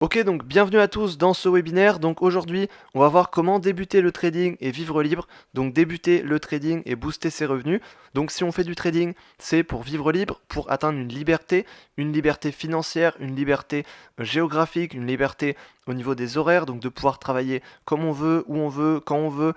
Ok, donc bienvenue à tous dans ce webinaire. Donc aujourd'hui, on va voir comment débuter le trading et vivre libre. Donc débuter le trading et booster ses revenus. Donc si on fait du trading, c'est pour vivre libre, pour atteindre une liberté financière, une liberté géographique, une liberté au niveau des horaires, donc de pouvoir travailler comme on veut, où on veut, quand on veut,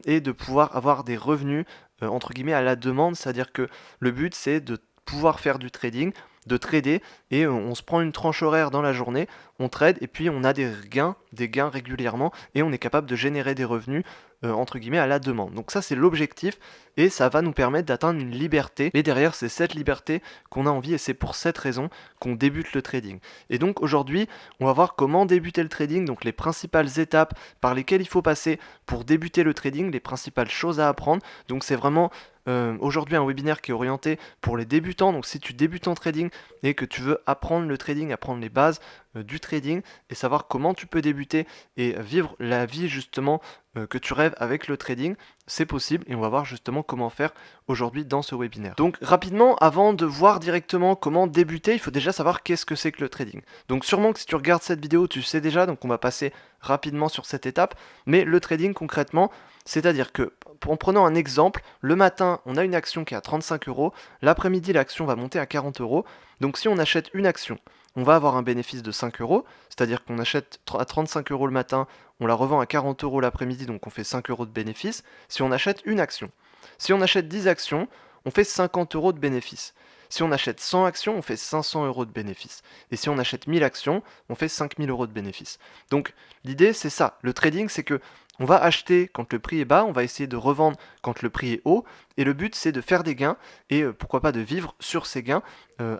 et de pouvoir avoir des revenus entre guillemets à la demande. C'est-à-dire que le but c'est de pouvoir faire du trading, de trader, et on se prend une tranche horaire dans la journée, on trade et puis on a des gains régulièrement et on est capable de générer des revenus entre guillemets à la demande. Donc ça c'est l'objectif et ça va nous permettre d'atteindre une liberté. Et derrière c'est cette liberté qu'on a envie et c'est pour cette raison qu'on débute le trading. Et donc aujourd'hui on va voir comment débuter le trading, donc les principales étapes par lesquelles il faut passer pour débuter le trading, les principales choses à apprendre. Donc c'est vraiment aujourd'hui un webinaire qui est orienté pour les débutants. Donc si tu débutes en trading et que tu veux apprendre le trading, apprendre les bases du trading et savoir comment tu peux débuter et vivre la vie justement que tu rêves avec le trading, c'est possible et on va voir justement comment faire aujourd'hui dans ce webinaire. Donc rapidement, avant de voir directement comment débuter, il faut déjà savoir qu'est-ce que c'est que le trading. Donc sûrement que si tu regardes cette vidéo, tu sais déjà, donc on va passer rapidement sur cette étape, mais le trading concrètement, c'est-à-dire que en prenant un exemple, le matin, on a une action qui est à 35 euros, l'après-midi, l'action va monter à 40 euros. Donc si on achète une action, on va avoir un bénéfice de 5 euros, c'est-à-dire qu'on achète à 35 euros le matin, on la revend à 40 euros l'après-midi, donc on fait 5 euros de bénéfice, si on achète une action. Si on achète 10 actions, on fait 50 euros de bénéfice. Si on achète 100 actions, on fait 500 euros de bénéfice. Et si on achète 1000 actions, on fait 5000 euros de bénéfice. Donc l'idée c'est ça, le trading c'est que on va acheter quand le prix est bas, on va essayer de revendre quand le prix est haut, et le but c'est de faire des gains, et pourquoi pas de vivre sur ces gains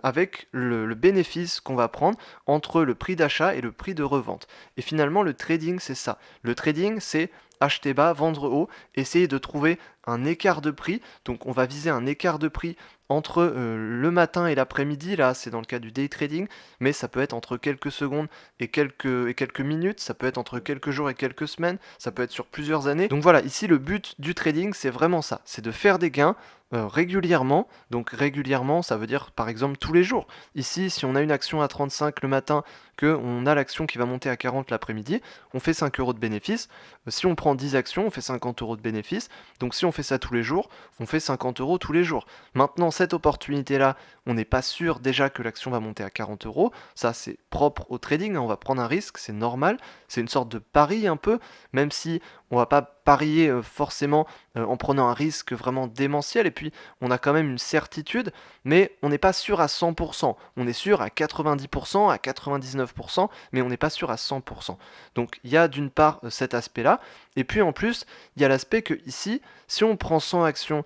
avec le bénéfice qu'on va prendre entre le prix d'achat et le prix de revente. Et finalement le trading c'est ça. Le trading c'est acheter bas, vendre haut, essayer de trouver un écart de prix. Donc on va viser un écart de prix entre le matin et l'après-midi, là c'est dans le cas du day trading, mais ça peut être entre quelques secondes et quelques minutes, ça peut être entre quelques jours et quelques semaines, ça peut être sur plusieurs années. Donc voilà, ici le but du trading c'est vraiment ça, c'est de faire des gains régulièrement. Donc régulièrement ça veut dire par exemple tous les jours. Ici si on a une action à 35 le matin, qu'on a l'action qui va monter à 40 l'après-midi, on fait 5 euros de bénéfice. Si on prend 10 actions, on fait 50 euros de bénéfice. Donc si on fait ça tous les jours, on fait 50 euros tous les jours. Maintenant, cette opportunité-là, on n'est pas sûr déjà que l'action va monter à 40 euros. Ça, c'est propre au trading. On va prendre un risque, c'est normal. C'est une sorte de pari un peu, même si on va pas parier forcément en prenant un risque vraiment démentiel. Et puis, on a quand même une certitude, mais on n'est pas sûr à 100%. On est sûr à 90%, à 99%, mais on n'est pas sûr à 100%. Donc, il y a d'une part cet aspect-là. Et puis, en plus, il y a l'aspect que ici, si on prend 100 actions,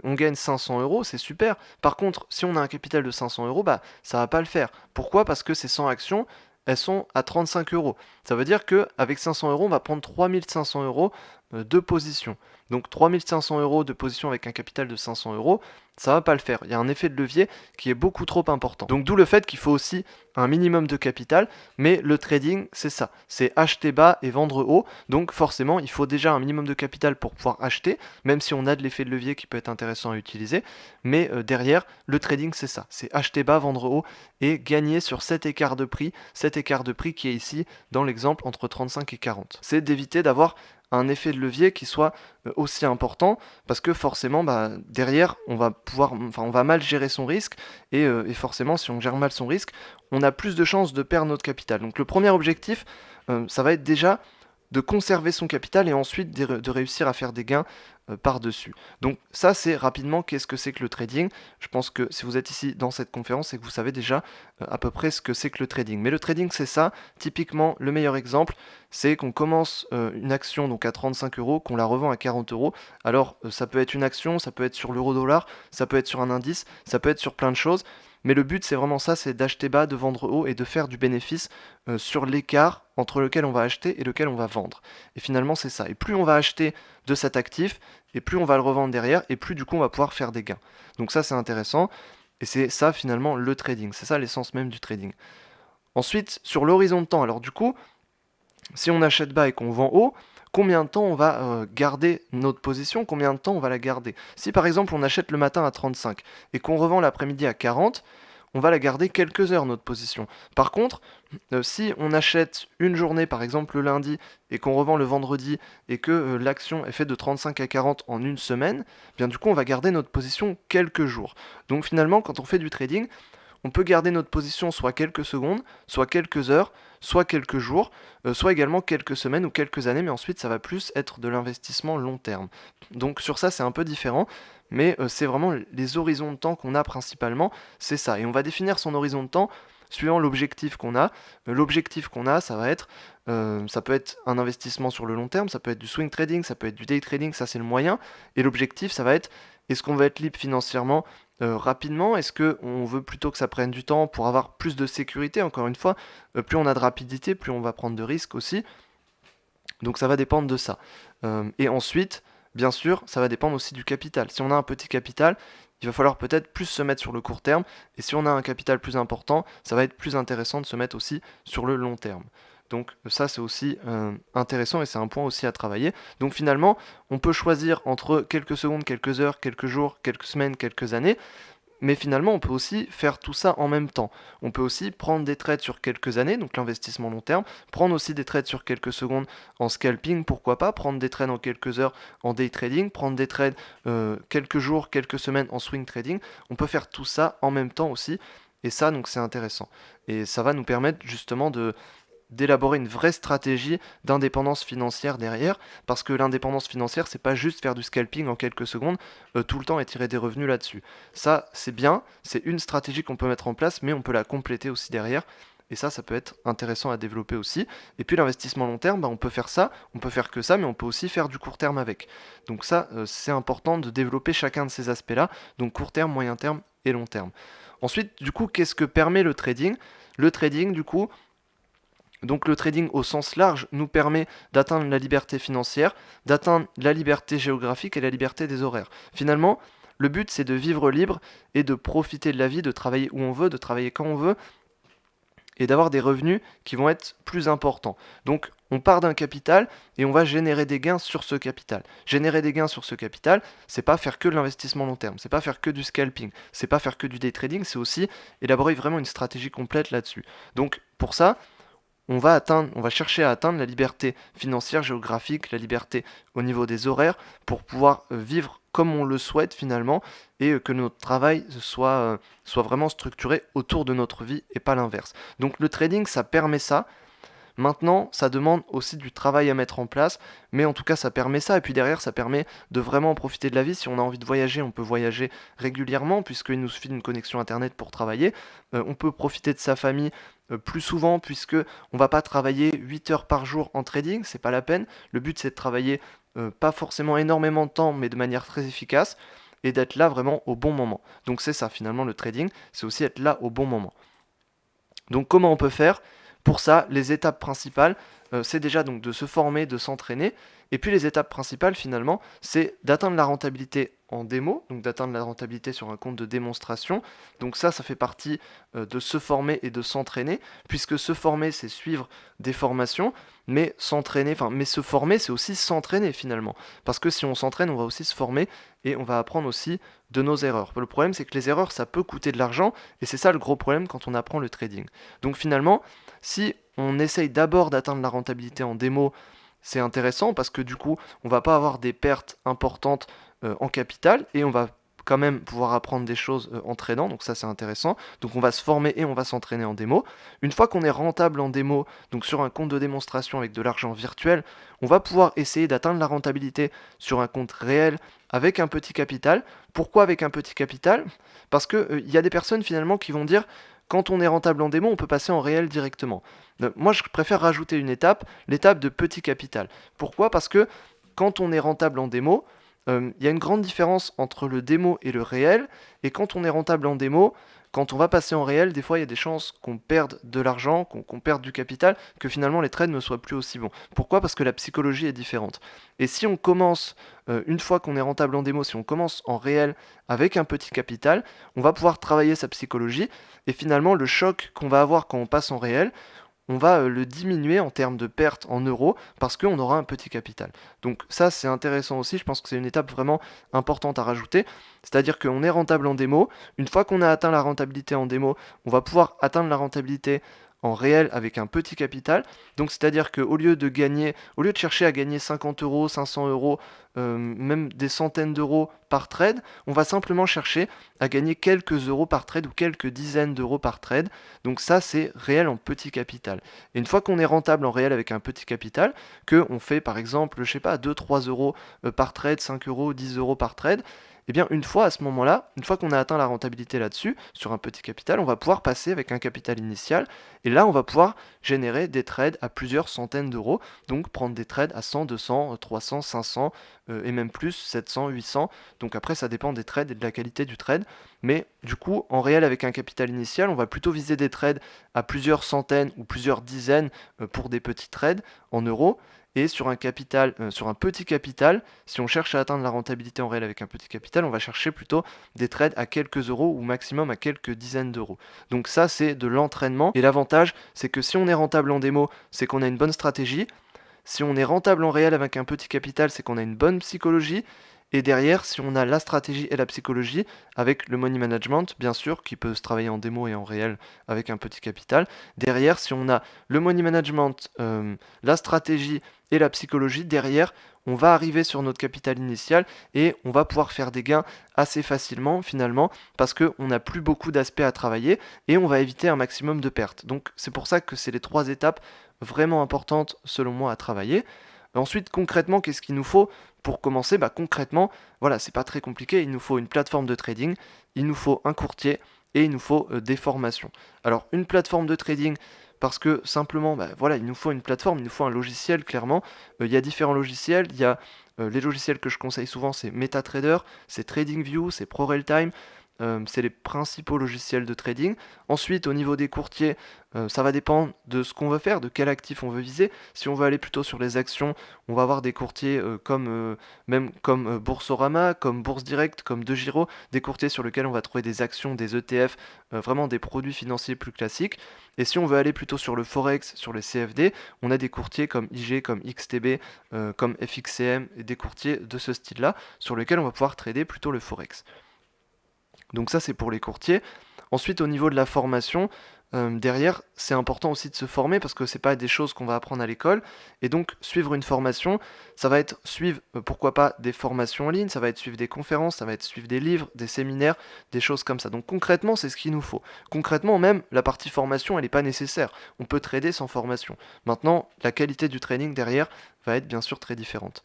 on gagne 500 euros, c'est super. Par contre, si on a un capital de 500 euros, bah ça va pas le faire. Pourquoi? Parce que ces 100 actions, elles sont à 35 euros. Ça veut dire qu'avec 500 euros, on va prendre 3500 euros de position. Donc 3500 euros de position avec un capital de 500 euros, ça va pas le faire. Il y a un effet de levier qui est beaucoup trop important. Donc d'où le fait qu'il faut aussi un minimum de capital, mais le trading, c'est ça. C'est acheter bas et vendre haut. Donc forcément, il faut déjà un minimum de capital pour pouvoir acheter, même si on a de l'effet de levier qui peut être intéressant à utiliser. Mais derrière, le trading, c'est ça. C'est acheter bas, vendre haut et gagner sur cet écart de prix qui est ici dans l'exemple entre 35 et 40. C'est d'éviter d'avoir un effet de levier qui soit aussi important parce que forcément derrière on va mal gérer son risque et forcément si on gère mal son risque on a plus de chances de perdre notre capital. Donc le premier objectif ça va être déjà de conserver son capital et ensuite de réussir à faire des gains par-dessus. Donc ça c'est rapidement qu'est-ce que c'est que le trading. Je pense que si vous êtes ici dans cette conférence c'est que vous savez déjà à peu près ce que c'est que le trading. Mais le trading c'est ça, typiquement le meilleur exemple c'est qu'on commence une action donc à 35 euros, qu'on la revend à 40 euros. Alors ça peut être une action, ça peut être sur l'euro-dollar, ça peut être sur un indice, ça peut être sur plein de choses. Mais le but c'est vraiment ça, c'est d'acheter bas, de vendre haut et de faire du bénéfice sur l'écart entre lequel on va acheter et lequel on va vendre. Et finalement c'est ça. Et plus on va acheter de cet actif, et plus on va le revendre derrière, et plus du coup on va pouvoir faire des gains. Donc ça c'est intéressant, et c'est ça finalement le trading. C'est ça l'essence même du trading. Ensuite, sur l'horizon de temps, alors du coup, si on achète bas et qu'on vend haut, combien de temps on va garder notre position, combien de temps on va la garder. Si par exemple on achète le matin à 35 et qu'on revend l'après-midi à 40, on va la garder quelques heures notre position. Par contre, Si on achète une journée, par exemple le lundi, et qu'on revend le vendredi, et que l'action est faite de 35 à 40 en une semaine, bien du coup on va garder notre position quelques jours. Donc finalement, quand on fait du trading, on peut garder notre position soit quelques secondes, soit quelques heures, soit quelques jours, soit également quelques semaines ou quelques années, mais ensuite ça va plus être de l'investissement long terme. Donc sur ça c'est un peu différent, mais c'est vraiment les horizons de temps qu'on a principalement, c'est ça. Et on va définir son horizon de temps suivant l'objectif qu'on a. L'objectif qu'on a, ça va être, ça peut être un investissement sur le long terme, ça peut être du swing trading, ça peut être du day trading, ça c'est le moyen. Et l'objectif, ça va être, est-ce qu'on va être libre financièrement rapidement? Est-ce qu'on veut plutôt que ça prenne du temps pour avoir plus de sécurité? Encore une fois, plus on a de rapidité, plus on va prendre de risques aussi. Donc ça va dépendre de ça. Et ensuite, bien sûr, ça va dépendre aussi du capital. Si on a un petit capital, il va falloir peut-être plus se mettre sur le court terme. Et si on a un capital plus important, ça va être plus intéressant de se mettre aussi sur le long terme. Donc ça c'est aussi intéressant et c'est un point aussi à travailler. Donc finalement, on peut choisir entre quelques secondes, quelques heures, quelques jours, quelques semaines, quelques années. Mais finalement, on peut aussi faire tout ça en même temps. On peut aussi prendre des trades sur quelques années, donc l'investissement long terme, prendre aussi des trades sur quelques secondes en scalping, pourquoi pas, prendre des trades en quelques heures en day trading, prendre des trades quelques jours, quelques semaines en swing trading. On peut faire tout ça en même temps aussi, et ça, donc c'est intéressant. Et ça va nous permettre justement d'élaborer une vraie stratégie d'indépendance financière derrière, parce que l'indépendance financière, c'est pas juste faire du scalping en quelques secondes tout le temps et tirer des revenus là-dessus. Ça, c'est bien, c'est une stratégie qu'on peut mettre en place, mais on peut la compléter aussi derrière. Et ça peut être intéressant à développer aussi. Et puis l'investissement long terme, on peut faire ça, on peut faire que ça, mais on peut aussi faire du court terme avec. Donc ça, c'est important de développer chacun de ces aspects-là, donc court terme, moyen terme et long terme. Ensuite, du coup, qu'est-ce que permet le trading? Le trading, du coup, donc le trading au sens large nous permet d'atteindre la liberté financière, d'atteindre la liberté géographique et la liberté des horaires. Finalement, le but c'est de vivre libre et de profiter de la vie, de travailler où on veut, de travailler quand on veut et d'avoir des revenus qui vont être plus importants. Donc on part d'un capital et on va générer des gains sur ce capital. Générer des gains sur ce capital, c'est pas faire que de l'investissement long terme, c'est pas faire que du scalping, c'est pas faire que du day trading, c'est aussi élaborer vraiment une stratégie complète là-dessus. Donc pour ça, on va chercher à atteindre la liberté financière, géographique, la liberté au niveau des horaires pour pouvoir vivre comme on le souhaite finalement et que notre travail soit vraiment structuré autour de notre vie et pas l'inverse. Donc le trading, ça permet ça. Maintenant, ça demande aussi du travail à mettre en place, mais en tout cas, ça permet ça. Et puis derrière, ça permet de vraiment profiter de la vie. Si on a envie de voyager, on peut voyager régulièrement, puisqu'il nous suffit d'une connexion Internet pour travailler. On peut profiter de sa famille plus souvent, puisque on va pas travailler 8 heures par jour en trading, c'est pas la peine. Le but, c'est de travailler pas forcément énormément de temps, mais de manière très efficace, et d'être là vraiment au bon moment. Donc c'est ça, finalement, le trading, c'est aussi être là au bon moment. Donc comment on peut faire? Pour ça, les étapes principales, c'est déjà donc de se former, de s'entraîner. Et puis les étapes principales finalement, c'est d'atteindre la rentabilité en démo, donc d'atteindre la rentabilité sur un compte de démonstration. Donc ça fait partie de se former et de s'entraîner, puisque se former, c'est suivre des formations, mais s'entraîner, mais se former, c'est aussi s'entraîner finalement. Parce que si on s'entraîne, on va aussi se former et on va apprendre aussi de nos erreurs. Le problème, c'est que les erreurs, ça peut coûter de l'argent, et c'est ça le gros problème quand on apprend le trading. Donc finalement, si on essaye d'abord d'atteindre la rentabilité en démo, c'est intéressant parce que du coup, on va pas avoir des pertes importantes en capital et on va quand même pouvoir apprendre des choses en tradant, donc ça c'est intéressant. Donc on va se former et on va s'entraîner en démo. Une fois qu'on est rentable en démo, donc sur un compte de démonstration avec de l'argent virtuel, on va pouvoir essayer d'atteindre la rentabilité sur un compte réel avec un petit capital. Pourquoi avec un petit capital? Parce que y a des personnes finalement qui vont dire quand on est rentable en démo, on peut passer en réel directement. Moi, je préfère rajouter une étape, l'étape de petit capital. Pourquoi? Parce que quand on est rentable en démo, il y a une grande différence entre le démo et le réel. Et quand on est rentable en démo, quand on va passer en réel, des fois il y a des chances qu'on perde de l'argent, qu'on perde du capital, que finalement les trades ne soient plus aussi bons. Pourquoi? Parce que la psychologie est différente. Et si on commence, une fois qu'on est rentable en démo, si on commence en réel avec un petit capital, on va pouvoir travailler sa psychologie. Et finalement, le choc qu'on va avoir quand on passe en réel, on va le diminuer en termes de pertes en euros parce qu'on aura un petit capital. Donc ça c'est intéressant aussi, je pense que c'est une étape vraiment importante à rajouter, c'est-à-dire qu'on est rentable en démo, une fois qu'on a atteint la rentabilité en démo, on va pouvoir atteindre la rentabilité en réel avec un petit capital. Donc c'est-à-dire qu'au lieu de chercher à gagner 50 euros, 500 euros, même des centaines d'euros par trade, on va simplement chercher à gagner quelques euros par trade ou quelques dizaines d'euros par trade. Donc ça, c'est réel en petit capital. Et une fois qu'on est rentable en réel avec un petit capital, que on fait par exemple, je sais pas, 2-3 euros par trade, 5 euros, 10 euros par trade, et bien une fois à ce moment-là, une fois qu'on a atteint la rentabilité là-dessus, sur un petit capital, on va pouvoir passer avec un capital initial, et là on va pouvoir générer des trades à plusieurs centaines d'euros, donc prendre des trades à 100, 200, 300, 500, et même plus, 700, 800, donc après ça dépend des trades et de la qualité du trade, mais du coup en réel avec un capital initial, on va plutôt viser des trades à plusieurs centaines ou plusieurs dizaines pour des petits trades en euros, et sur un petit capital, si on cherche à atteindre la rentabilité en réel avec un petit capital, on va chercher plutôt des trades à quelques euros ou maximum à quelques dizaines d'euros. Donc ça, c'est de l'entraînement. Et l'avantage, c'est que si on est rentable en démo, c'est qu'on a une bonne stratégie. Si on est rentable en réel avec un petit capital, c'est qu'on a une bonne psychologie. Et derrière, si on a la stratégie et la psychologie, avec le money management, bien sûr, qui peut se travailler en démo et en réel avec un petit capital. Derrière, si on a le money management, la stratégie et la psychologie, derrière, on va arriver sur notre capital initial et on va pouvoir faire des gains assez facilement finalement parce qu'on n'a plus beaucoup d'aspects à travailler et on va éviter un maximum de pertes. Donc c'est pour ça que c'est les 3 étapes vraiment importantes selon moi à travailler. Ensuite, concrètement, qu'est-ce qu'il nous faut pour commencer? Concrètement, voilà, c'est pas très compliqué. Il nous faut une plateforme de trading, il nous faut un courtier et il nous faut des formations. Alors, une plateforme de trading, parce que simplement, voilà, il nous faut une plateforme, il nous faut un logiciel, clairement. Il y a différents logiciels. Il y a les logiciels que je conseille souvent, c'est MetaTrader, c'est TradingView, c'est ProRealTime. C'est les principaux logiciels de trading. Ensuite, au niveau des courtiers, ça va dépendre de ce qu'on veut faire, de quel actif on veut viser. Si on veut aller plutôt sur les actions, on va avoir des courtiers comme Boursorama, comme Bourse Direct, comme DeGiro, des courtiers sur lesquels on va trouver des actions, des ETF, vraiment des produits financiers plus classiques. Et si on veut aller plutôt sur le Forex, sur les CFD, on a des courtiers comme IG, comme XTB, comme FXCM, et des courtiers de ce style-là, sur lesquels on va pouvoir trader plutôt le Forex. Donc ça, c'est pour les courtiers. Ensuite, au niveau de la formation, derrière, c'est important aussi de se former parce que c'est pas des choses qu'on va apprendre à l'école. Et donc, suivre une formation, ça va être suivre, pourquoi pas, des formations en ligne, ça va être suivre des conférences, ça va être suivre des livres, des séminaires, des choses comme ça. Donc concrètement, c'est ce qu'il nous faut. Concrètement, même, la partie formation, elle n'est pas nécessaire. On peut trader sans formation. Maintenant, la qualité du training derrière va être bien sûr très différente.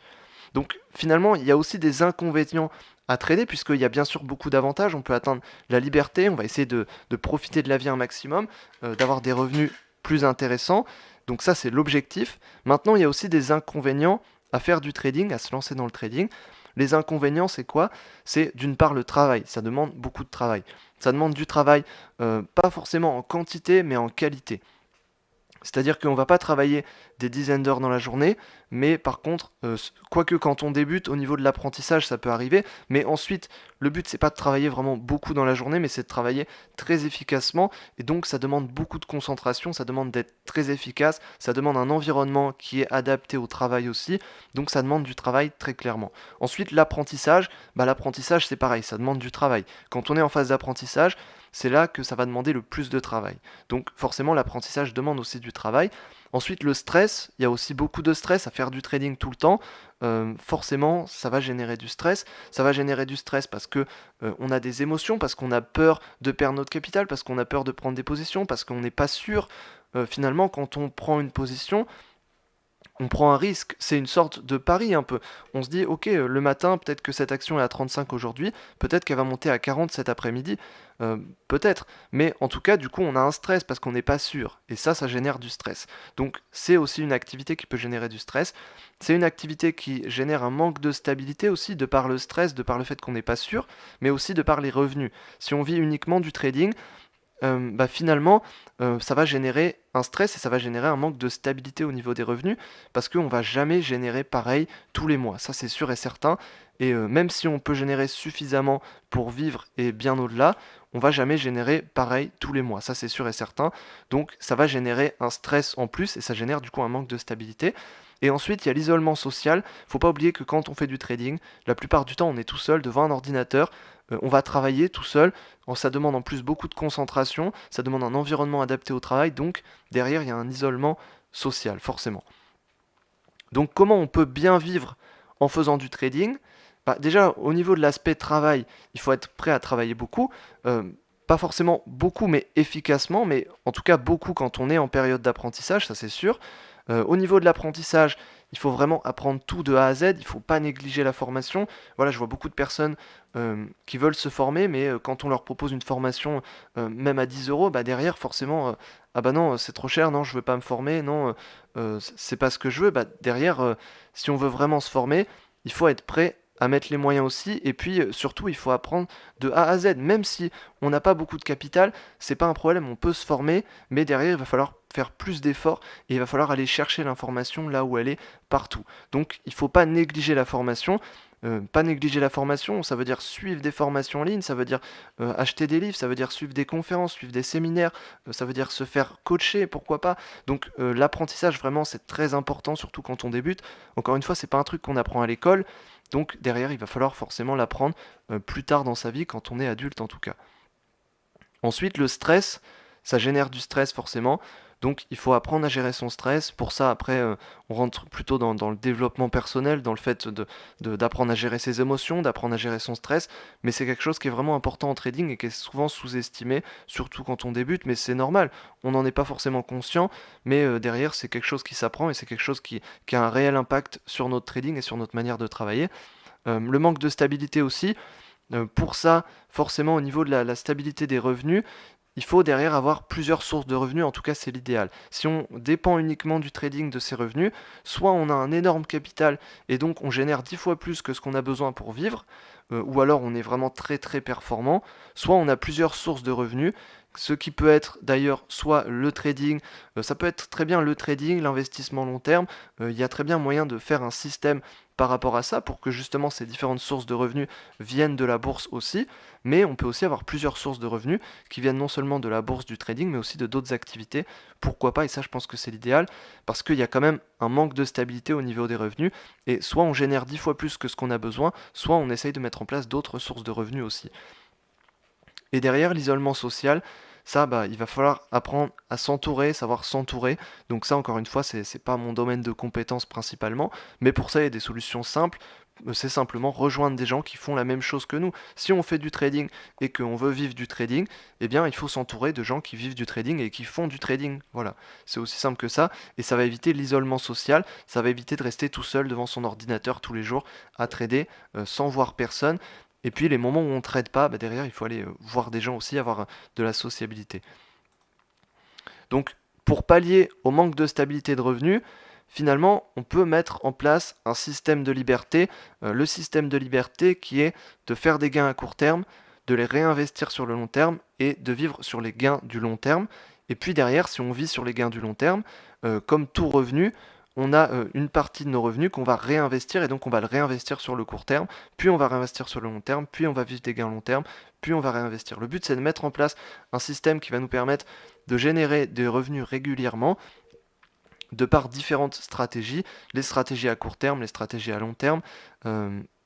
Donc finalement, il y a aussi des inconvénients à trader, puisqu'il y a bien sûr beaucoup d'avantages. On peut atteindre la liberté, on va essayer de profiter de la vie un maximum, d'avoir des revenus plus intéressants. Donc ça, c'est l'objectif. Maintenant, il y a aussi des inconvénients à faire du trading, à se lancer dans le trading. Les inconvénients, c'est quoi? C'est d'une part le travail. Ça demande beaucoup de travail. Ça demande du travail, pas forcément en quantité, mais en qualité. C'est-à-dire qu'on ne va pas travailler des dizaines d'heures dans la journée, mais par contre, quoique quand on débute, au niveau de l'apprentissage, ça peut arriver, mais ensuite, le but, c'est pas de travailler vraiment beaucoup dans la journée, mais c'est de travailler très efficacement, et donc ça demande beaucoup de concentration, ça demande d'être très efficace, ça demande un environnement qui est adapté au travail aussi, donc ça demande du travail très clairement. Ensuite, l'apprentissage, c'est pareil, ça demande du travail. Quand on est en phase d'apprentissage, c'est là que ça va demander le plus de travail. Donc forcément, l'apprentissage demande aussi du travail. Ensuite, le stress, il y a aussi beaucoup de stress à faire du trading tout le temps. Forcément, ça va générer du stress. Ça va générer du stress parce que on a des émotions, parce qu'on a peur de perdre notre capital, parce qu'on a peur de prendre des positions, parce qu'on n'est pas sûr. Finalement, quand on prend une position, on prend un risque, c'est une sorte de pari un peu. On se dit, ok, le matin, peut-être que cette action est à 35 aujourd'hui, peut-être qu'elle va monter à 40 cet après-midi, peut-être. Mais en tout cas, du coup, on a un stress parce qu'on n'est pas sûr. Et ça génère du stress. Donc c'est aussi une activité qui peut générer du stress. C'est une activité qui génère un manque de stabilité aussi, de par le stress, de par le fait qu'on n'est pas sûr, mais aussi de par les revenus. Si on vit uniquement du trading, finalement, ça va générer un stress et ça va générer un manque de stabilité au niveau des revenus parce qu'on va jamais générer pareil tous les mois. Ça, c'est sûr et certain. Et même si on peut générer suffisamment pour vivre et bien au-delà, on va jamais générer pareil tous les mois. Ça, c'est sûr et certain. Donc, ça va générer un stress en plus et ça génère du coup un manque de stabilité. Et ensuite, il y a l'isolement social. Faut pas oublier que quand on fait du trading, la plupart du temps, on est tout seul devant un ordinateur. on va travailler tout seul. Ça demande en plus beaucoup de concentration, ça demande un environnement adapté au travail, donc derrière il y a un isolement social, forcément. Donc comment on peut bien vivre en faisant du trading? Bah, déjà, au niveau de l'aspect travail, il faut être prêt à travailler beaucoup. Euh, Pas forcément beaucoup, mais efficacement, mais en tout cas beaucoup quand on est en période d'apprentissage, ça c'est sûr. Au niveau de l'apprentissage, il faut vraiment apprendre tout de A à Z, il ne faut pas négliger la formation. Voilà, je vois beaucoup de personnes qui veulent se former, mais quand on leur propose une formation, même à 10 euros, bah derrière, forcément, ah bah non, c'est trop cher, non, je veux pas me former, non, c'est pas ce que je veux. Bah derrière, si on veut vraiment se former, il faut être prêt à mettre les moyens aussi, et puis surtout, il faut apprendre de A à Z. Même si on n'a pas beaucoup de capital, c'est pas un problème, on peut se former, mais derrière, il va falloir faire plus d'efforts et il va falloir aller chercher l'information là où elle est partout. Donc il ne faut pas négliger la formation. Pas négliger la formation, ça veut dire suivre des formations en ligne, ça veut dire acheter des livres, ça veut dire suivre des conférences, suivre des séminaires, ça veut dire se faire coacher, pourquoi pas. Donc l'apprentissage vraiment c'est très important, surtout quand on débute. Encore une fois, c'est pas un truc qu'on apprend à l'école, donc derrière il va falloir forcément l'apprendre plus tard dans sa vie, quand on est adulte en tout cas. Ensuite, le stress, ça génère du stress forcément. Donc il faut apprendre à gérer son stress. Pour ça, après, on rentre plutôt dans le développement personnel, dans le fait d'apprendre à gérer ses émotions, d'apprendre à gérer son stress. Mais c'est quelque chose qui est vraiment important en trading et qui est souvent sous-estimé, surtout quand on débute. Mais c'est normal, on n'en est pas forcément conscient. Mais derrière, c'est quelque chose qui s'apprend et c'est quelque chose qui a un réel impact sur notre trading et sur notre manière de travailler. Le manque de stabilité aussi. Pour ça, forcément, au niveau de la stabilité des revenus, il faut derrière avoir plusieurs sources de revenus, en tout cas c'est l'idéal. Si on dépend uniquement du trading de ces revenus, soit on a un énorme capital et donc on génère 10 fois plus que ce qu'on a besoin pour vivre, ou alors on est vraiment très très performant, soit on a plusieurs sources de revenus, ce qui peut être d'ailleurs soit le trading, ça peut être très bien le trading, l'investissement long terme, il y a très bien moyen de faire un système par rapport à ça pour que justement ces différentes sources de revenus viennent de la bourse aussi, mais on peut aussi avoir plusieurs sources de revenus qui viennent non seulement de la bourse, du trading, mais aussi de d'autres activités. Pourquoi pas? Et ça, je pense que c'est l'idéal, parce qu'il y a quand même un manque de stabilité au niveau des revenus, et soit on génère 10 fois plus que ce qu'on a besoin, soit on essaye de mettre en place d'autres sources de revenus aussi. Et derrière, l'isolement social, ça, bah, il va falloir apprendre à s'entourer, savoir s'entourer. Donc ça, encore une fois, c'est pas mon domaine de compétence principalement, mais pour ça, il y a des solutions simples. C'est simplement rejoindre des gens qui font la même chose que nous. Si on fait du trading et qu'on veut vivre du trading, eh bien, il faut s'entourer de gens qui vivent du trading et qui font du trading. Voilà, c'est aussi simple que ça. Et ça va éviter l'isolement social, ça va éviter de rester tout seul devant son ordinateur tous les jours à trader sans voir personne. Et puis les moments où on ne trade pas, bah, derrière il faut aller voir des gens aussi, avoir de la sociabilité. Donc pour pallier au manque de stabilité de revenus, finalement on peut mettre en place un système de liberté, le système de liberté qui est de faire des gains à court terme, de les réinvestir sur le long terme et de vivre sur les gains du long terme. Et puis derrière, si on vit sur les gains du long terme, comme tout revenu, on a une partie de nos revenus qu'on va réinvestir et donc on va le réinvestir sur le court terme, puis on va réinvestir sur le long terme, puis on va vivre des gains long terme, puis on va réinvestir. Le but c'est de mettre en place un système qui va nous permettre de générer des revenus régulièrement de par différentes stratégies, les stratégies à court terme, les stratégies à long terme,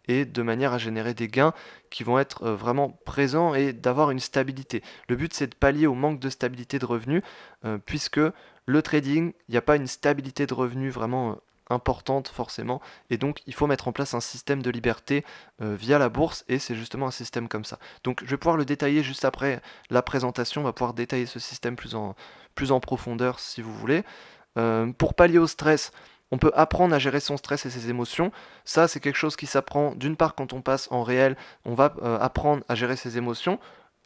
et de manière à générer des gains qui vont être vraiment présents et d'avoir une stabilité. Le but c'est de pallier au manque de stabilité de revenus, puisque le trading, il n'y a pas une stabilité de revenus vraiment importante forcément, et donc il faut mettre en place un système de liberté via la bourse, et c'est justement un système comme ça. Donc je vais pouvoir le détailler juste après la présentation, on va pouvoir détailler ce système plus en profondeur si vous voulez. Pour pallier au stress, on peut apprendre à gérer son stress et ses émotions. Ça, c'est quelque chose qui s'apprend d'une part quand on passe en réel, on va apprendre à gérer ses émotions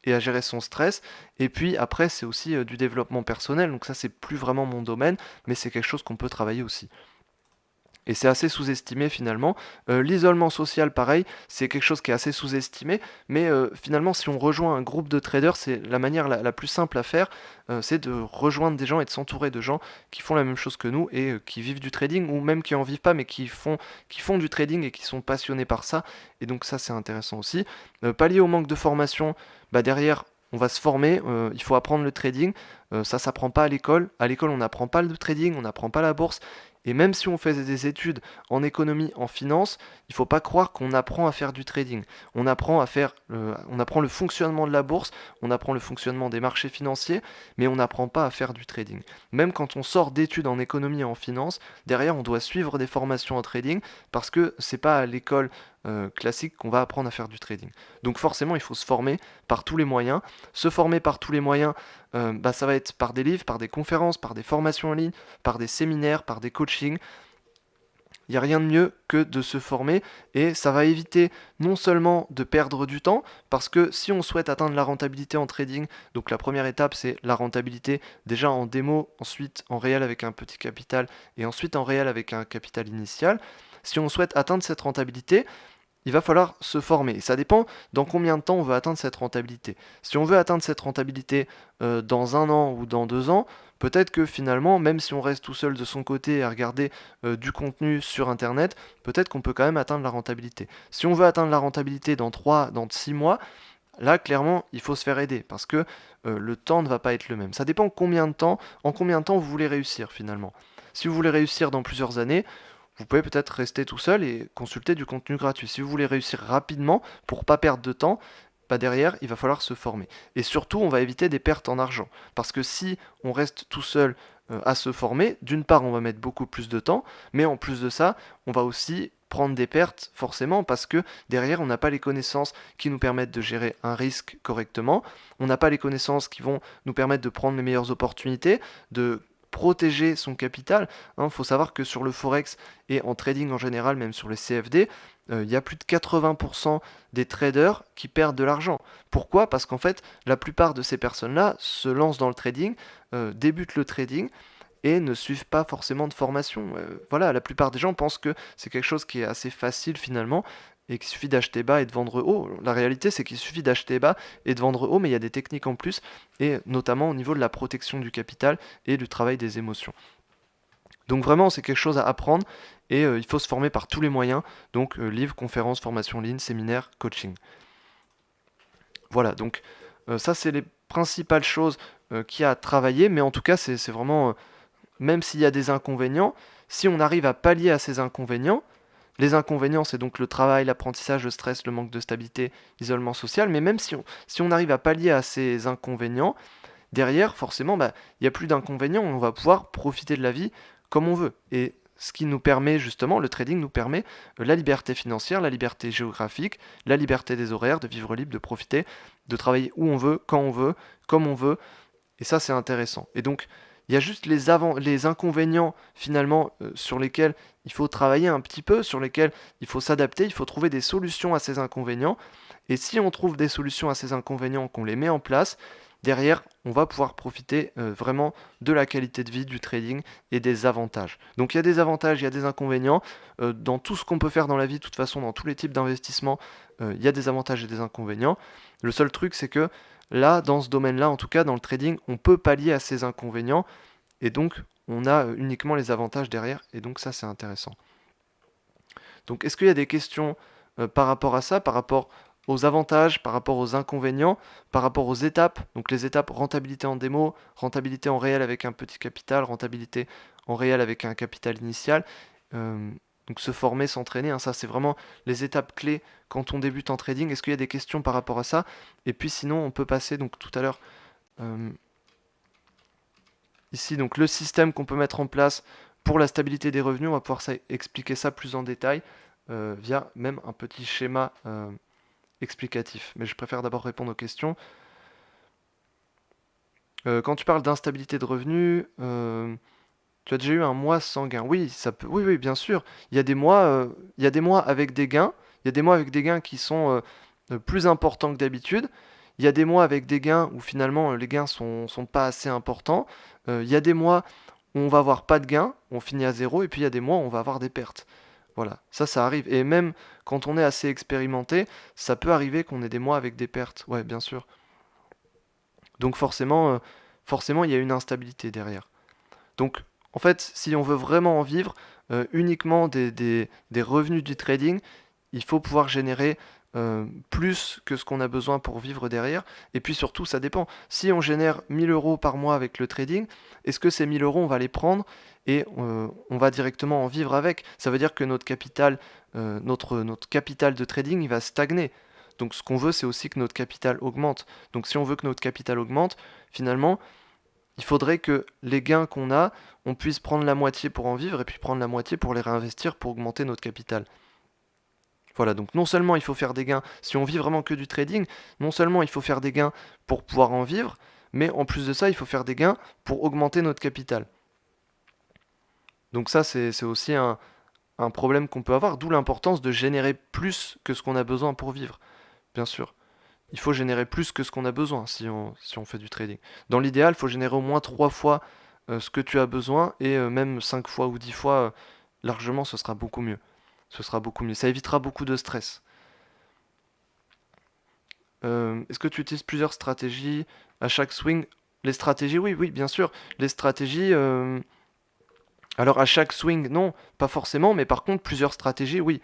et à gérer son stress. Et puis après, c'est aussi du développement personnel. Donc ça, c'est plus vraiment mon domaine, mais c'est quelque chose qu'on peut travailler aussi. Et c'est assez sous-estimé finalement. L'isolement social, pareil, c'est quelque chose qui est assez sous-estimé, mais finalement, si on rejoint un groupe de traders, c'est la manière la plus simple à faire, c'est de rejoindre des gens et de s'entourer de gens qui font la même chose que nous et qui vivent du trading, ou même qui en vivent pas, mais qui font du trading et qui sont passionnés par ça. Et donc ça, c'est intéressant aussi. Pallier au manque de formation, bah derrière, on va se former, il faut apprendre le trading. Ça s'apprend pas à l'école. À l'école, on n'apprend pas le trading, on n'apprend pas la bourse. Et même si on fait des études en économie, en finance, il faut pas croire qu'on apprend à faire du trading. On apprend le fonctionnement de la bourse, on apprend le fonctionnement des marchés financiers, mais on n'apprend pas à faire du trading. Même quand on sort d'études en économie et en finance, derrière on doit suivre des formations en trading parce que c'est pas à l'école classique qu'on va apprendre à faire du trading. Donc forcément, il faut se former par tous les moyens. Se former par tous les moyens, ça va être par des livres, par des conférences, par des formations en ligne, par des séminaires, par des coachings. Il n'y a rien de mieux que de se former et ça va éviter non seulement de perdre du temps, parce que si on souhaite atteindre la rentabilité en trading, donc la première étape c'est la rentabilité déjà en démo, ensuite en réel avec un petit capital et ensuite en réel avec un capital initial. Si on souhaite atteindre cette rentabilité, il va falloir se former. Et ça dépend dans combien de temps on veut atteindre cette rentabilité. Si on veut atteindre cette rentabilité dans 1 an ou dans 2 ans, peut-être que finalement, même si on reste tout seul de son côté à regarder du contenu sur Internet, peut-être qu'on peut quand même atteindre la rentabilité. Si on veut atteindre la rentabilité dans 3, dans 6 mois, là, clairement, il faut se faire aider parce que le temps ne va pas être le même. Ça dépend en combien de temps vous voulez réussir finalement. Si vous voulez réussir dans plusieurs années, vous pouvez peut-être rester tout seul et consulter du contenu gratuit. Si vous voulez réussir rapidement pour pas perdre de temps, derrière, il va falloir se former. Et surtout, on va éviter des pertes en argent. Parce que si on reste tout seul à se former, d'une part, on va mettre beaucoup plus de temps, mais en plus de ça, on va aussi prendre des pertes forcément parce que derrière on n'a pas les connaissances qui nous permettent de gérer un risque correctement, on n'a pas les connaissances qui vont nous permettre de prendre les meilleures opportunités, de protéger son capital. Il faut savoir que sur le Forex et en trading en général, même sur les CFD, il y a plus de 80% des traders qui perdent de l'argent. Pourquoi? Parce qu'en fait, la plupart de ces personnes-là se lancent dans le trading, débutent le trading, et ne suivent pas forcément de formation. Voilà, la plupart des gens pensent que c'est quelque chose qui est assez facile finalement et qu'il suffit d'acheter bas et de vendre haut. La réalité, c'est qu'il suffit d'acheter bas et de vendre haut, mais il y a des techniques en plus, et notamment au niveau de la protection du capital et du travail des émotions. Donc vraiment, c'est quelque chose à apprendre et il faut se former par tous les moyens, donc livres, conférences, formations en ligne, séminaires, coaching. Voilà, donc ça c'est les principales choses qu'il y a à travailler, mais en tout cas c'est vraiment même s'il y a des inconvénients, si on arrive à pallier à ces inconvénients, les inconvénients c'est donc le travail, l'apprentissage, le stress, le manque de stabilité, l'isolement social, mais même si on arrive à pallier à ces inconvénients, derrière forcément il n'y a plus d'inconvénients, on va pouvoir profiter de la vie comme on veut. Et ce qui nous permet justement, le trading nous permet la liberté financière, la liberté géographique, la liberté des horaires, de vivre libre, de profiter, de travailler où on veut, quand on veut, comme on veut, et ça c'est intéressant. Et donc il y a juste les inconvénients finalement sur lesquels il faut travailler un petit peu, sur lesquels il faut s'adapter, il faut trouver des solutions à ces inconvénients. Et si on trouve des solutions à ces inconvénients, qu'on les met en place, derrière, on va pouvoir profiter vraiment de la qualité de vie du trading et des avantages. Donc il y a des avantages, il y a des inconvénients. Dans tout ce qu'on peut faire dans la vie, de toute façon, dans tous les types d'investissements, il y a des avantages et des inconvénients. Le seul truc, c'est que là, dans ce domaine-là, en tout cas dans le trading, on peut pallier à ces inconvénients et donc on a uniquement les avantages derrière et donc ça c'est intéressant. Donc est-ce qu'il y a des questions par rapport à ça, par rapport aux avantages, par rapport aux inconvénients, par rapport aux étapes, donc les étapes rentabilité en démo, rentabilité en réel avec un petit capital, rentabilité en réel avec un capital initial. Euh, donc se former, s'entraîner, ça c'est vraiment les étapes clés quand on débute en trading. Est-ce qu'il y a des questions par rapport à ça? Et puis sinon on peut passer donc tout à l'heure euh, ici donc le système qu'on peut mettre en place pour la stabilité des revenus. On va pouvoir expliquer ça plus en détail via même un petit schéma explicatif. Mais je préfère d'abord répondre aux questions. Quand tu parles d'instabilité de revenus, tu as déjà eu un mois sans gain. Oui, ça peut. Oui, oui, bien sûr. Il y a des mois avec des gains. Il y a des mois avec des gains qui sont plus importants que d'habitude. Il y a des mois avec des gains où finalement les gains sont pas assez importants. Il y a des mois où on va avoir pas de gains, on finit à zéro, et puis il y a des mois où on va avoir des pertes. Voilà, ça arrive. Et même quand on est assez expérimenté, ça peut arriver qu'on ait des mois avec des pertes. Ouais, bien sûr. Donc forcément, il y a une instabilité derrière. Donc, en fait, si on veut vraiment en vivre uniquement des revenus du trading, il faut pouvoir générer plus que ce qu'on a besoin pour vivre derrière. Et puis surtout, ça dépend. Si on génère 1000 euros par mois avec le trading, est-ce que ces 1000 euros, on va les prendre et on va directement en vivre avec? Ça veut dire que notre capital, notre capital de trading, il va stagner. Donc ce qu'on veut, c'est aussi que notre capital augmente. Donc si on veut que notre capital augmente, finalement, il faudrait que les gains qu'on a, on puisse prendre la moitié pour en vivre et puis prendre la moitié pour les réinvestir pour augmenter notre capital. Voilà, donc non seulement il faut faire des gains, si on vit vraiment que du trading, non seulement il faut faire des gains pour pouvoir en vivre, mais en plus de ça, il faut faire des gains pour augmenter notre capital. Donc ça, c'est aussi un problème qu'on peut avoir, d'où l'importance de générer plus que ce qu'on a besoin pour vivre, bien sûr. Il faut générer plus que ce qu'on a besoin si on fait du trading. Dans l'idéal, il faut générer au moins 3 fois ce que tu as besoin et même 5 fois ou 10 fois, largement, ce sera beaucoup mieux. Ce sera beaucoup mieux. Ça évitera beaucoup de stress. Est-ce que tu utilises plusieurs stratégies à chaque swing? Les stratégies, oui, oui, bien sûr. Les stratégies, alors à chaque swing, non, pas forcément, mais par contre, plusieurs stratégies, oui.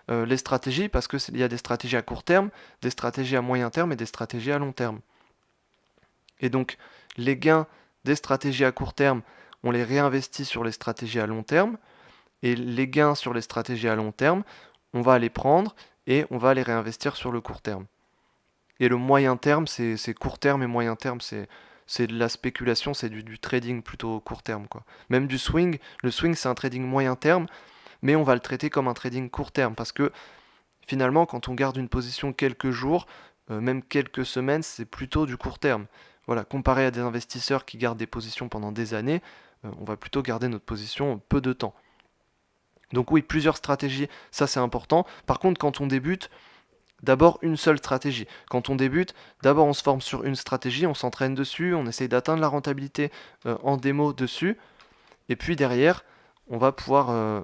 Les stratégies, parce que il y a des stratégies à court terme, des stratégies à moyen terme et des stratégies à long terme. Et donc, les gains des stratégies à court terme, on les réinvestit sur les stratégies à long terme, et les gains sur les stratégies à long terme, on va les prendre et on va les réinvestir sur le court terme. Et le moyen terme, c'est court terme et moyen terme, c'est de la spéculation, c'est du trading plutôt court terme, quoi. Même du swing, le swing c'est un trading moyen terme, mais on va le traiter comme un trading court terme, parce que finalement, quand on garde une position quelques jours, même quelques semaines, c'est plutôt du court terme. Voilà, comparé à des investisseurs qui gardent des positions pendant des années, on va plutôt garder notre position peu de temps. Donc oui, plusieurs stratégies, ça c'est important. Par contre, quand on débute, d'abord une seule stratégie. Quand on débute, d'abord on se forme sur une stratégie, on s'entraîne dessus, on essaye d'atteindre la rentabilité en démo dessus, et puis derrière, on va pouvoir, euh,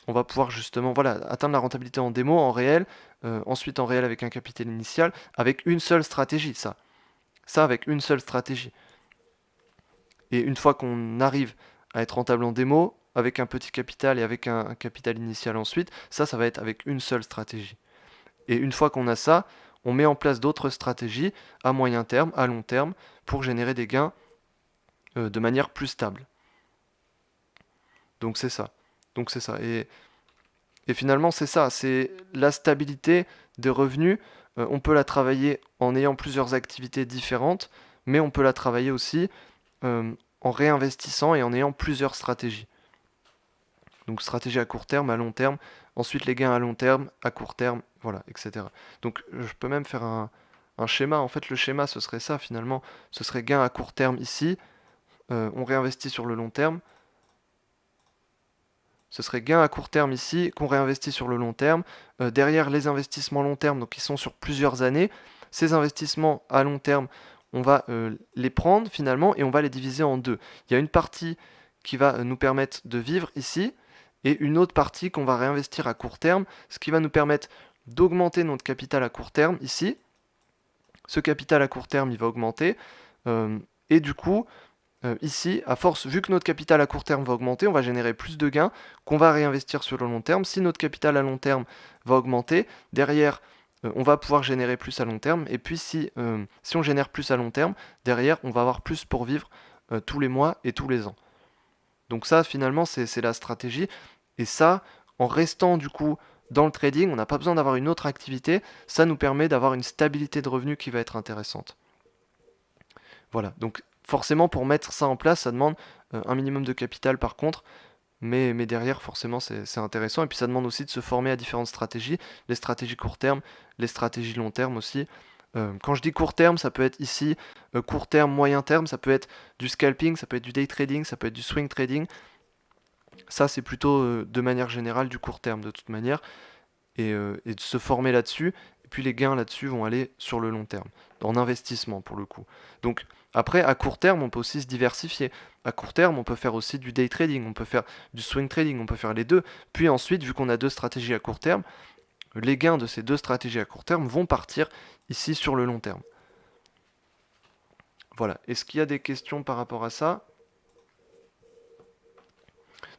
on va pouvoir justement voilà, atteindre la rentabilité en démo, en réel, ensuite en réel avec un capital initial, avec une seule stratégie, ça. Ça avec une seule stratégie. Et une fois qu'on arrive à être rentable en démo, avec un petit capital et avec un capital initial ensuite, ça va être avec une seule stratégie. Et une fois qu'on a ça, on met en place d'autres stratégies à moyen terme, à long terme, pour générer des gains de manière plus stable. Donc c'est ça. Donc c'est ça. Et finalement c'est ça, c'est la stabilité des revenus. On peut la travailler en ayant plusieurs activités différentes, mais on peut la travailler aussi en réinvestissant et en ayant plusieurs stratégies. Donc stratégie à court terme, à long terme, ensuite les gains à long terme, à court terme, voilà, etc. Donc je peux même faire un schéma. En fait, le schéma, ce serait ça finalement. Ce serait gain à court terme ici, on réinvestit sur le long terme. Ce serait gain à court terme ici, qu'on réinvestit sur le long terme. Derrière les investissements long terme, donc qui sont sur plusieurs années, ces investissements à long terme, on va les prendre finalement et on va les diviser en deux. Il y a une partie qui va nous permettre de vivre ici, et une autre partie qu'on va réinvestir à court terme, ce qui va nous permettre d'augmenter notre capital à court terme ici. Ce capital à court terme, il va augmenter. Et du coup, ici, à force, vu que notre capital à court terme va augmenter, on va générer plus de gains qu'on va réinvestir sur le long terme. Si notre capital à long terme va augmenter, derrière, on va pouvoir générer plus à long terme. Et puis si on génère plus à long terme, derrière, on va avoir plus pour vivre tous les mois et tous les ans. Donc ça, finalement, c'est la stratégie. Et ça, en restant du coup dans le trading, on n'a pas besoin d'avoir une autre activité. Ça nous permet d'avoir une stabilité de revenus qui va être intéressante. Voilà, donc forcément pour mettre ça en place, ça demande un minimum de capital par contre, mais derrière forcément c'est intéressant. Et puis ça demande aussi de se former à différentes stratégies, les stratégies court terme, les stratégies long terme aussi. Quand je dis court terme, ça peut être ici court terme, moyen terme, ça peut être du scalping, ça peut être du day trading, ça peut être du swing trading. Ça c'est plutôt de manière générale du court terme de toute manière, et de se former là-dessus. Et puis les gains là-dessus vont aller sur le long terme, en investissement pour le coup. Donc après, à court terme, on peut aussi se diversifier. À court terme, on peut faire aussi du day trading, on peut faire du swing trading, on peut faire les deux. Puis ensuite, vu qu'on a deux stratégies à court terme, les gains de ces deux stratégies à court terme vont partir ici sur le long terme. Voilà. Est-ce qu'il y a des questions par rapport à ça?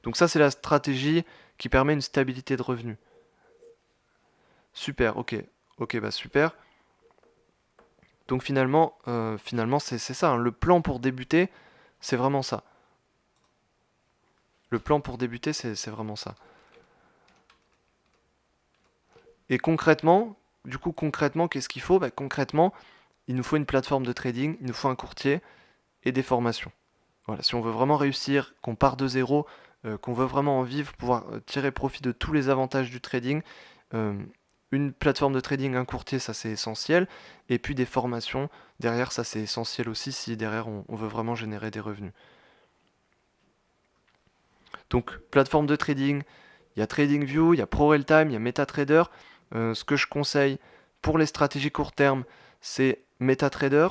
Donc ça, c'est la stratégie qui permet une stabilité de revenus. Super, ok. Ok, bah super. Donc finalement c'est ça, hein. Le plan pour débuter, c'est vraiment ça. Le plan pour débuter, c'est vraiment ça. Et concrètement, du coup concrètement, qu'est-ce qu'il faut? Bah, concrètement, il nous faut une plateforme de trading, il nous faut un courtier et des formations. Voilà, si on veut vraiment réussir, qu'on part de zéro, qu'on veut vraiment en vivre, pouvoir tirer profit de tous les avantages du trading, euh, une plateforme de trading, un courtier, ça c'est essentiel. Et puis des formations, derrière, ça c'est essentiel aussi si derrière on veut vraiment générer des revenus. Donc, plateforme de trading, il y a TradingView, il y a ProRealTime, il y a MetaTrader. Ce que je conseille pour les stratégies court terme, c'est MetaTrader,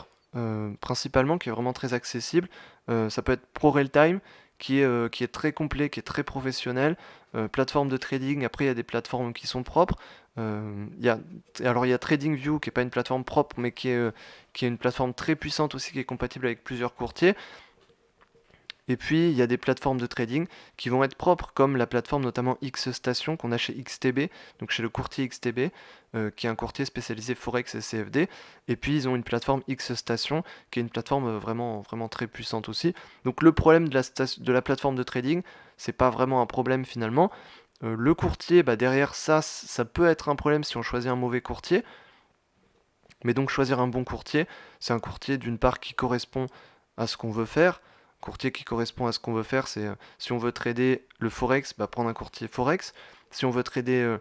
principalement, qui est vraiment très accessible. Ça peut être ProRealTime, qui est très complet, qui est très professionnel. Plateforme de trading, après il y a des plateformes qui sont propres. Alors il y a TradingView, qui n'est pas une plateforme propre, mais qui est une plateforme très puissante aussi, qui est compatible avec plusieurs courtiers. Et puis, il y a des plateformes de trading qui vont être propres, comme la plateforme notamment XStation qu'on a chez XTB, donc chez le courtier XTB, qui est un courtier spécialisé Forex et CFD. Et puis, ils ont une plateforme XStation, qui est une plateforme vraiment très puissante aussi. Donc, le problème de la plateforme de trading, c'est pas vraiment un problème finalement. Le courtier, bah, derrière ça, ça peut être un problème si on choisit un mauvais courtier. Mais donc choisir un bon courtier, c'est un courtier d'une part qui correspond à ce qu'on veut faire. Courtier qui correspond à ce qu'on veut faire, c'est si on veut trader le forex, bah, prendre un courtier forex. Si on veut trader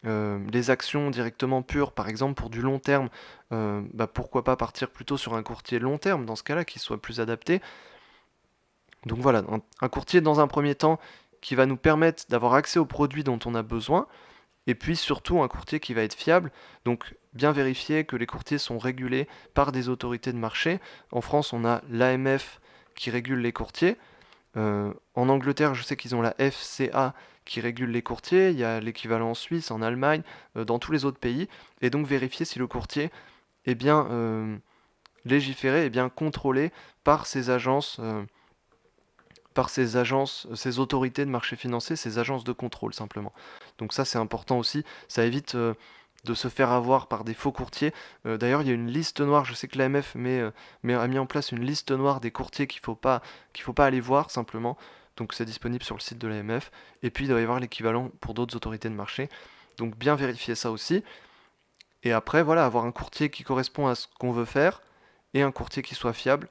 les actions directement pures, par exemple pour du long terme, bah, pourquoi pas partir plutôt sur un courtier long terme dans ce cas-là, qui soit plus adapté. Donc voilà, un courtier dans un premier temps qui va nous permettre d'avoir accès aux produits dont on a besoin, et puis surtout un courtier qui va être fiable, donc bien vérifier que les courtiers sont régulés par des autorités de marché. En France, on a l'AMF qui régule les courtiers. En Angleterre, je sais qu'ils ont la FCA qui régule les courtiers. Il y a l'équivalent en Suisse, en Allemagne, dans tous les autres pays. Et donc vérifier si le courtier est bien légiféré, est bien contrôlé par ces agences, ces autorités de marché financier, ces agences de contrôle simplement. Donc ça c'est important aussi, ça évite de se faire avoir par des faux courtiers. D'ailleurs il y a une liste noire, je sais que l'AMF a mis en place une liste noire des courtiers qu'il faut pas aller voir simplement. Donc c'est disponible sur le site de l'AMF. Et puis il doit y avoir l'équivalent pour d'autres autorités de marché. Donc bien vérifier ça aussi. Et après voilà, avoir un courtier qui correspond à ce qu'on veut faire et un courtier qui soit fiable.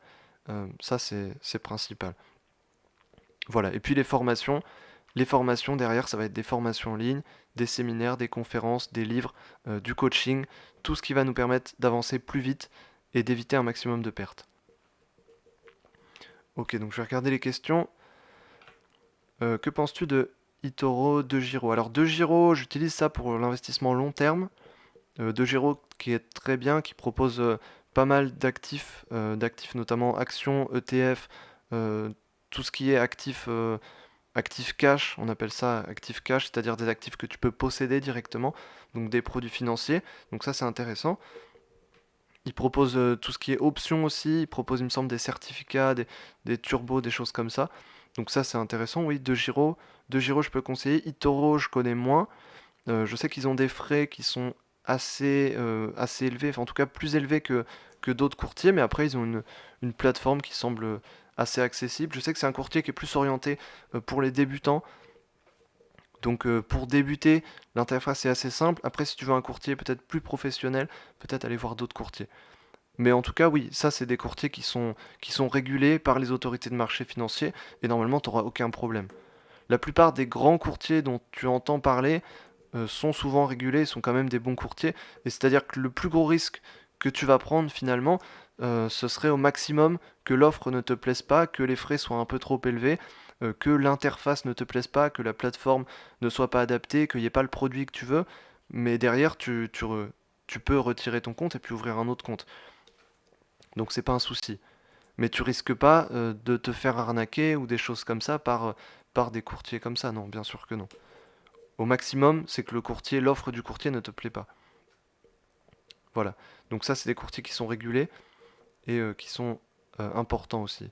Ça c'est principal. Voilà, et puis les formations derrière, ça va être des formations en ligne, des séminaires, des conférences, des livres, du coaching, tout ce qui va nous permettre d'avancer plus vite et d'éviter un maximum de pertes. Ok, donc je vais regarder les questions. Que penses-tu de eToro, De Giro? Alors De Giro, j'utilise ça pour l'investissement long terme. De Giro qui est très bien, qui propose pas mal d'actifs notamment actions, ETF, euh, tout ce qui est actifs cash, on appelle ça actifs cash, c'est-à-dire des actifs que tu peux posséder directement, donc des produits financiers. Donc ça c'est intéressant. Il propose tout ce qui est options aussi, il propose il me semble des certificats, des turbos, des choses comme ça. Donc ça c'est intéressant, oui, De Giro je peux conseiller, eToro je connais moins. Je sais qu'ils ont des frais qui sont assez élevés, enfin en tout cas plus élevés que d'autres courtiers, mais après ils ont une plateforme qui semble assez accessible. Je sais que c'est un courtier qui est plus orienté pour les débutants. Donc pour débuter, l'interface est assez simple. Après, si tu veux un courtier peut-être plus professionnel, peut-être aller voir d'autres courtiers. Mais en tout cas, oui, ça c'est des courtiers qui sont régulés par les autorités de marché financier et normalement tu n'auras aucun problème. La plupart des grands courtiers dont tu entends parler sont souvent régulés, sont quand même des bons courtiers. Et c'est-à-dire que le plus gros risque que tu vas prendre finalement, ce serait au maximum que l'offre ne te plaise pas, que les frais soient un peu trop élevés, que l'interface ne te plaise pas, que la plateforme ne soit pas adaptée, qu'il n'y ait pas le produit que tu veux. Mais derrière, tu peux retirer ton compte et puis ouvrir un autre compte. Donc c'est pas un souci. Mais tu risques pas de te faire arnaquer ou des choses comme ça par des courtiers comme ça. Non, bien sûr que non. Au maximum, c'est que l'offre du courtier ne te plaît pas. Voilà. Donc ça, c'est des courtiers qui sont régulés et qui sont importants aussi.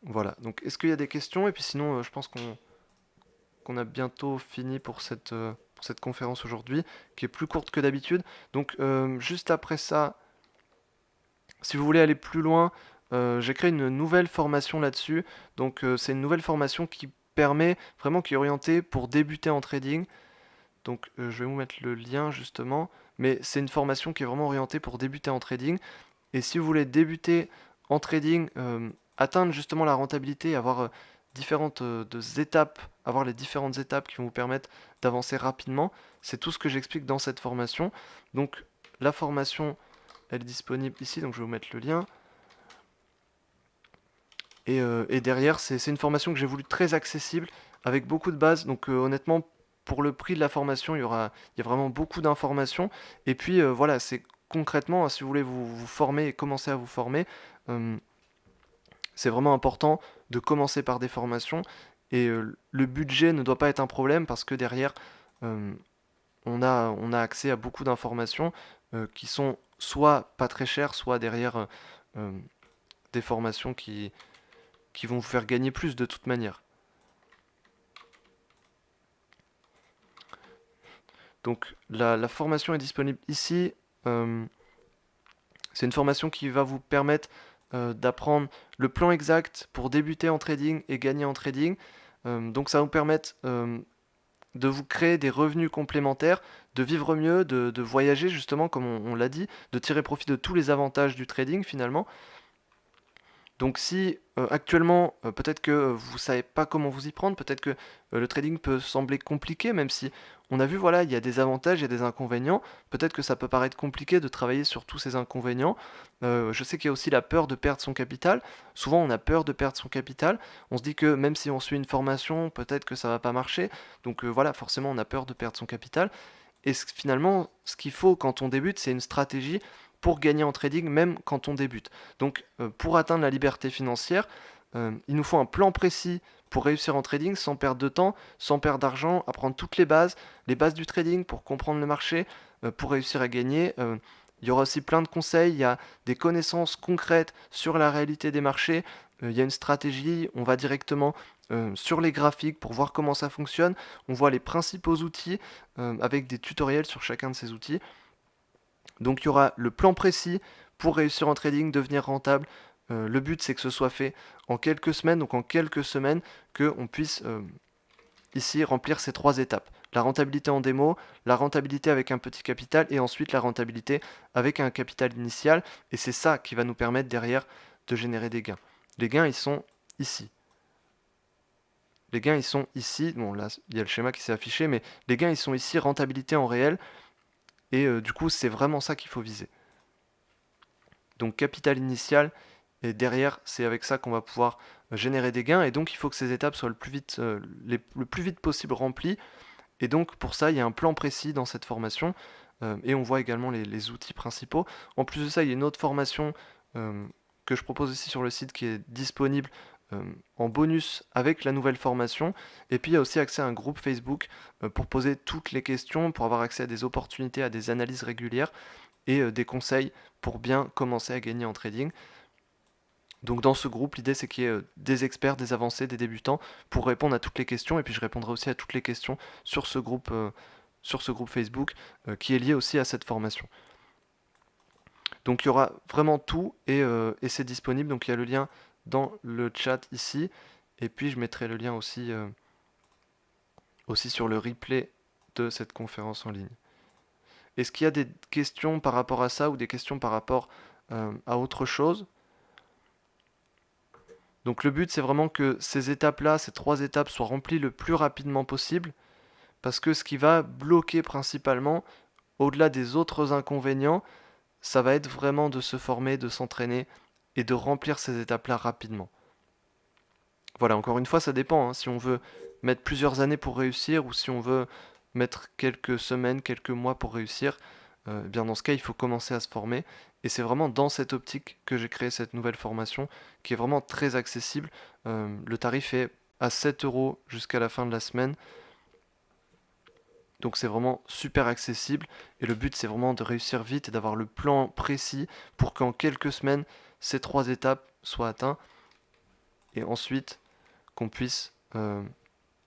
Voilà. Donc est-ce qu'il y a des questions? Et puis sinon, je pense qu'on a bientôt fini pour pour cette conférence aujourd'hui, qui est plus courte que d'habitude. Donc juste après ça, si vous voulez aller plus loin, j'ai créé une nouvelle formation là-dessus. Donc c'est une nouvelle formation qui permet vraiment, qui est orientée pour débuter en trading. Donc je vais vous mettre le lien justement. Mais c'est une formation qui est vraiment orientée pour débuter en trading. Et si vous voulez débuter en trading, atteindre justement la rentabilité, avoir différentes étapes, avoir les différentes étapes qui vont vous permettre d'avancer rapidement, c'est tout ce que j'explique dans cette formation. Donc la formation, elle est disponible ici, donc je vais vous mettre le lien. Et derrière, c'est une formation que j'ai voulu très accessible, avec beaucoup de bases. Donc honnêtement, pour le prix de la formation, il y a vraiment beaucoup d'informations. Et puis voilà, c'est concrètement, si vous voulez vous former et commencer à vous former, euh, c'est vraiment important de commencer par des formations. Et le budget ne doit pas être un problème parce que derrière, euh, on a accès à beaucoup d'informations qui sont soit pas très chères, soit derrière euh, des formations qui vont vous faire gagner plus de toute manière. Donc la formation est disponible ici. Euh, c'est une formation qui va vous permettre d'apprendre le plan exact pour débuter en trading et gagner en trading. Donc ça va vous permettre de vous créer des revenus complémentaires, de vivre mieux, de voyager justement comme on l'a dit, de tirer profit de tous les avantages du trading finalement. Donc si actuellement, peut-être que vous savez pas comment vous y prendre, peut-être que le trading peut sembler compliqué, même si on a vu, voilà, il y a des avantages, il y a des inconvénients. Peut-être que ça peut paraître compliqué de travailler sur tous ces inconvénients. Je sais qu'il y a aussi la peur de perdre son capital. Souvent, on a peur de perdre son capital. On se dit que même si on suit une formation, peut-être que ça va pas marcher. Donc voilà, forcément, on a peur de perdre son capital. Et finalement, ce qu'il faut quand on débute, c'est une stratégie pour gagner en trading, même quand on débute. Donc, pour atteindre la liberté financière, il nous faut un plan précis pour réussir en trading sans perdre de temps, sans perdre d'argent, apprendre toutes les bases du trading pour comprendre le marché, pour réussir à gagner. Il y aura aussi plein de conseils, il y a des connaissances concrètes sur la réalité des marchés, il y a une stratégie, on va directement sur les graphiques pour voir comment ça fonctionne, on voit les principaux outils avec des tutoriels sur chacun de ces outils. Donc il y aura le plan précis pour réussir en trading, devenir rentable. Le but c'est que ce soit fait en quelques semaines, donc en quelques semaines, qu'on puisse ici remplir ces trois étapes. La rentabilité en démo, la rentabilité avec un petit capital et ensuite la rentabilité avec un capital initial. Et c'est ça qui va nous permettre derrière de générer des gains. Les gains, ils sont ici. Les gains, ils sont ici. Bon, là, il y a le schéma qui s'est affiché, mais les gains, ils sont ici, rentabilité en réel. Et du coup, c'est vraiment ça qu'il faut viser. Donc capital initial, et derrière, c'est avec ça qu'on va pouvoir générer des gains. Et donc, il faut que ces étapes soient le plus vite possible remplies. Et donc, pour ça, il y a un plan précis dans cette formation. Et on voit également les outils principaux. En plus de ça, il y a une autre formation que je propose ici sur le site qui est disponible en bonus avec la nouvelle formation. Et puis, il y a aussi accès à un groupe Facebook pour poser toutes les questions, pour avoir accès à des opportunités, à des analyses régulières et des conseils pour bien commencer à gagner en trading. Donc dans ce groupe, l'idée c'est qu'il y ait des experts, des avancés, des débutants pour répondre à toutes les questions et puis je répondrai aussi à toutes les questions sur ce groupe Facebook qui est lié aussi à cette formation. Donc il y aura vraiment tout et c'est disponible. Donc il y a le lien dans le chat ici et puis je mettrai le lien aussi sur le replay de cette conférence en ligne. Est-ce qu'il y a des questions par rapport à ça ou des questions par rapport à autre chose? Donc le but c'est vraiment que ces étapes-là, ces trois étapes soient remplies le plus rapidement possible parce que ce qui va bloquer principalement, au-delà des autres inconvénients, ça va être vraiment de se former, de s'entraîner et de remplir ces étapes-là rapidement. Voilà, encore une fois, ça dépend. Hein, si on veut mettre plusieurs années pour réussir ou si on veut mettre quelques semaines, quelques mois pour réussir, eh bien dans ce cas, il faut commencer à se former. Et c'est vraiment dans cette optique que j'ai créé cette nouvelle formation qui est vraiment très accessible. Le tarif est à 7 euros jusqu'à la fin de la semaine. Donc c'est vraiment super accessible. Et le but, c'est vraiment de réussir vite et d'avoir le plan précis pour qu'en quelques semaines, ces trois étapes soient atteintes. Et ensuite, qu'on puisse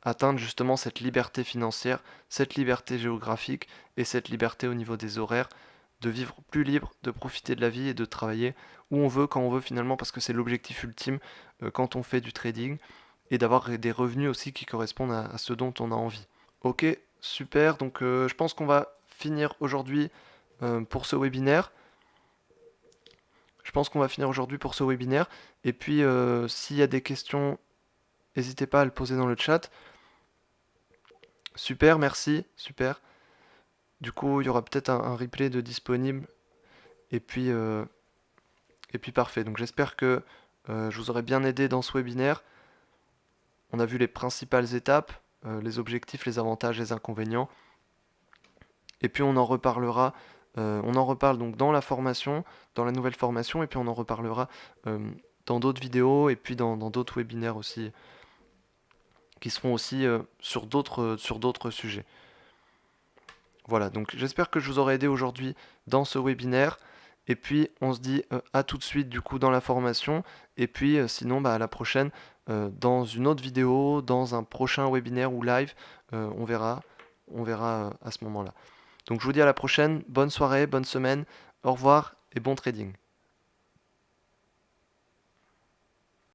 atteindre justement cette liberté financière, cette liberté géographique et cette liberté au niveau des horaires, de vivre plus libre, de profiter de la vie et de travailler où on veut, quand on veut finalement, parce que c'est l'objectif ultime quand on fait du trading, et d'avoir des revenus aussi qui correspondent à ce dont on a envie. Ok, super, donc je pense qu'on va finir aujourd'hui pour ce webinaire. Je pense qu'on va finir aujourd'hui pour ce webinaire. Et puis, s'il y a des questions, n'hésitez pas à le poser dans le chat. Super, merci, super. Du coup, il y aura peut-être un replay de disponible. Et puis, parfait. Donc j'espère que je vous aurai bien aidé dans ce webinaire. On a vu les principales étapes, les objectifs, les avantages, les inconvénients. Et puis on en reparle donc dans la formation, dans la nouvelle formation, et puis on en reparlera dans d'autres vidéos et puis dans d'autres webinaires aussi, qui seront aussi sur d'autres sujets. Voilà, donc j'espère que je vous aurai aidé aujourd'hui dans ce webinaire. Et puis on se dit à tout de suite du coup dans la formation. Et puis sinon bah, à la prochaine dans une autre vidéo, dans un prochain webinaire ou live. On verra à ce moment-là. Donc je vous dis à la prochaine, bonne soirée, bonne semaine, au revoir et bon trading.